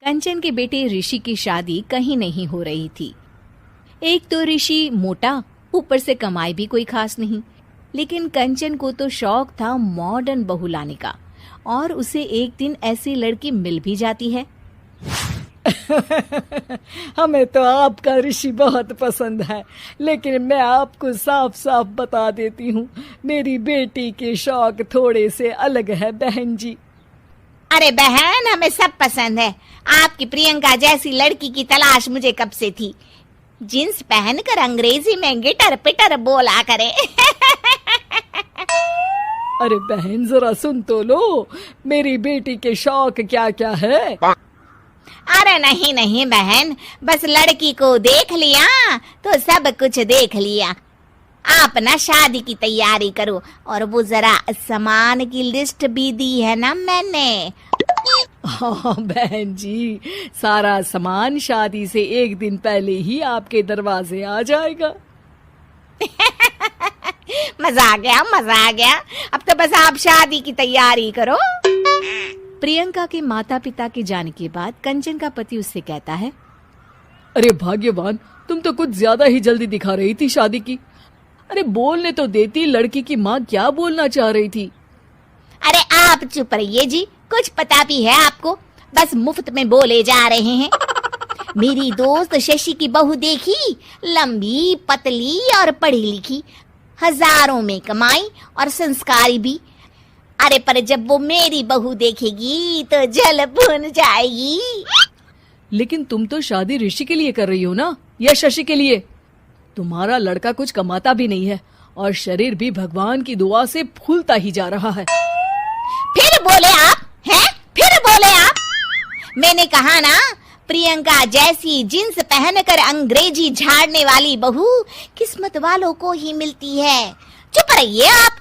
कंचन के बेटे ऋषि की शादी कहीं नहीं हो रही थी। एक तो ऋषि मोटा, ऊपर से कमाई भी कोई खास नहीं। लेकिन कंचन को तो शौक था मॉडर्न बहू लाने का, और उसे एक दिन ऐसी लड़की मिल भी जाती है। हमें तो आपका ऋषि बहुत पसंद है, लेकिन मैं आपको साफ साफ बता देती हूँ, मेरी बेटी के शौक थोड़े से अलग है बहन जी। अरे बहन, हमें सब पसंद है। आपकी प्रियंका जैसी लड़की की तलाश मुझे कब से थी। जींस पहनकर अंग्रेजी में गिटर पिटर बोला करे। अरे बहन, जरा सुन तो लो, मेरी बेटी के शौक क्या क्या है। अरे नहीं नहीं बहन, बस लड़की को देख लिया तो सब कुछ देख लिया। आप ना शादी की तैयारी करो, और वो जरा सामान की लिस्ट भी दी है ना मैंने। हाँ बहन जी, सारा सामान शादी से एक दिन पहले ही आपके दरवाजे आ जाएगा। मजा आ गया, मजा आ गया। अब तो बस आप शादी की तैयारी करो। प्रियंका के माता पिता के जाने के बाद कंचन का पति उससे कहता है, अरे भाग्यवान, तुम तो कुछ ज्यादा ही जल्दी दिखा रही थी शादी की। अरे बोलने तो देती, लड़की की माँ क्या बोलना चाह रही थी। अरे आप चुप रहिए जी, कुछ पता भी है आपको, बस मुफ्त में बोले जा रहे हैं। मेरी दोस्त शशि की बहू देखी, लंबी पतली और पढ़ी लिखी, हजारों में कमाई और संस्कारी भी। अरे पर जब वो मेरी बहू देखेगी तो जल भुन जाएगी। लेकिन तुम तो शादी ऋषि के लिए कर रही हो ना, या शशि के लिए? तुम्हारा लड़का कुछ कमाता भी नहीं है, और शरीर भी भगवान की दुआ से फूलता ही जा रहा है। फिर बोले आप हैं? फिर बोले आप? मैंने कहा ना, प्रियंका जैसी जींस पहनकर अंग्रेजी झाड़ने वाली बहू किस्मत वालों को ही मिलती है। चुप रहिए आप।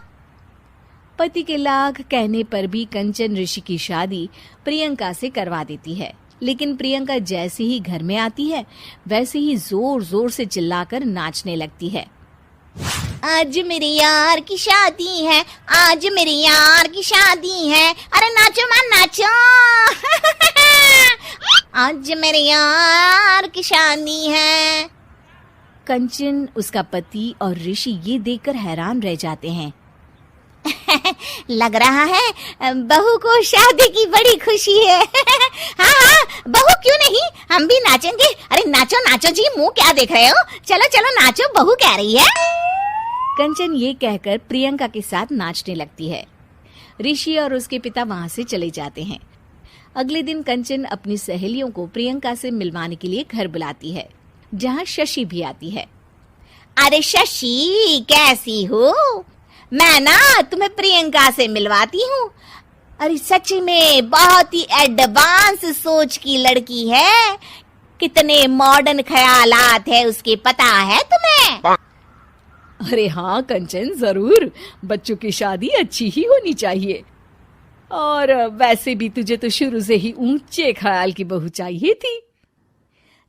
पति के लाख कहने पर भी कंचन ऋषि की शादी प्रियंका से करवा देती है। लेकिन प्रियंका जैसे ही घर में आती है, वैसे ही जोर जोर से चिल्लाकर नाचने लगती है। आज मेरे यार की शादी है, आज मेरे यार की शादी है। अरे नाचो मां नाचो। आज मेरे यार की शादी है। कंचन, उसका पति और ऋषि ये देखकर हैरान रह जाते हैं। लग रहा है बहू को शादी की बड़ी खुशी है। हाँ हाँ, बहू क्यों नहीं, हम भी नाचेंगे। अरे नाचो नाचो जी, मुंह क्या देख रहे हो, चलो चलो नाचो, बहू कह रही है। कंचन ये कहकर प्रियंका के साथ नाचने लगती है। ऋषि और उसके पिता वहां से चले जाते हैं। अगले दिन कंचन अपनी सहेलियों को प्रियंका से मिलवाने के लिए घर बुलाती है, जहाँ शशि भी आती है। अरे शशि, कैसी हो? मैं ना तुम्हें प्रियंका से मिलवाती हूँ। अरे सच में बहुत ही एडवांस सोच की लड़की है। कितने मॉडर्न ख्यालात है उसके, पता है तुम्हें? अरे हाँ कंचन, जरूर। बच्चों की शादी अच्छी ही होनी चाहिए, और वैसे भी तुझे तो शुरू से ही ऊंचे ख्याल की बहू चाहिए थी।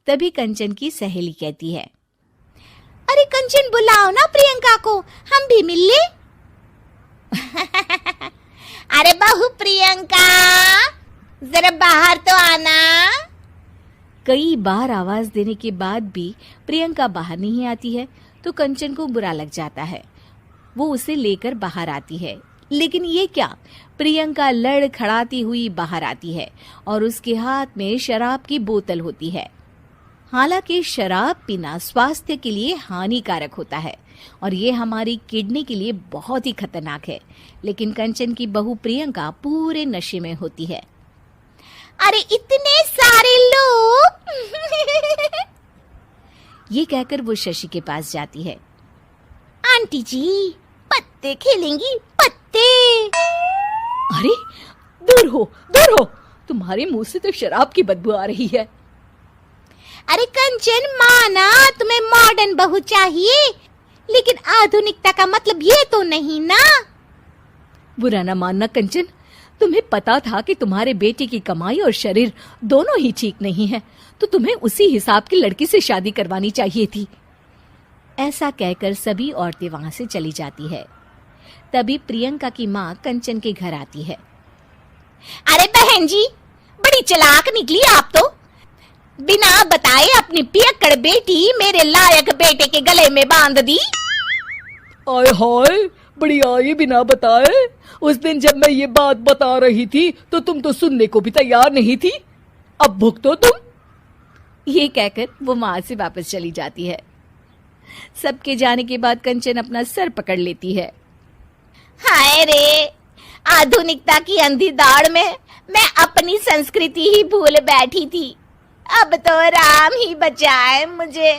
तभी कंचन की सहेली कहती है, अरे कंचन, बुलाओ ना प्रियंका को, हम भी मिल ले। अरे बहू प्रियंका, जरा बाहर तो आना। कई बार आवाज देने के बाद भी प्रियंका बाहर नहीं आती है, तो कंचन को बुरा लग जाता है। वो उसे लेकर बाहर आती है, लेकिन ये क्या, प्रियंका लड़खड़ाती हुई बाहर आती है और उसके हाथ में शराब की बोतल होती है। हालांकि शराब पीना स्वास्थ्य के लिए हानिकारक होता है, और ये हमारी किडनी के लिए बहुत ही खतरनाक है। लेकिन कंचन की बहू प्रियंका पूरे नशे में होती है। अरे इतने सारे लोग। ये कहकर वो शशि के पास जाती है। आंटी जी, पत्ते खेलेंगी, पत्ते। अरे दूर हो, दूर हो, तुम्हारे मुंह से तो शराब की बदबू आ रही है। अरे कंचन, माना तुम्हें मॉडर्न बहू चाहिए, लेकिन आधुनिकता का मतलब ये तो नहीं ना। बुरा ना मानना कंचन, तुम्हें पता था कि तुम्हारे बेटे की कमाई और शरीर दोनों ही ठीक नहीं है, तो तुम्हें उसी हिसाब की लड़की से शादी करवानी चाहिए थी। ऐसा कहकर सभी औरतें वहां से चली जाती है। तभी प्रियंका की माँ कंचन के घर आती है। अरे बहन जी, बड़ी चालाक निकली आप तो। बिना बताए अपनी पियक्कड़ बेटी मेरे लायक बेटे के गले में बांध दी। आय हाय, बड़ी आई बिना बताए। उस दिन जब मैं ये बात बता रही थी तो तुम तो सुनने को भी तैयार नहीं थी। अब भुगतो तुम। ये कहकर वो वहां से वापस चली जाती है। सबके जाने के बाद कंचन अपना सर पकड़ लेती है। हाय रे, आधुनिकता की अंधी दौड़ में मैं अपनी संस्कृति ही भूल बैठी थी। अब तो राम ही बचाए मुझे।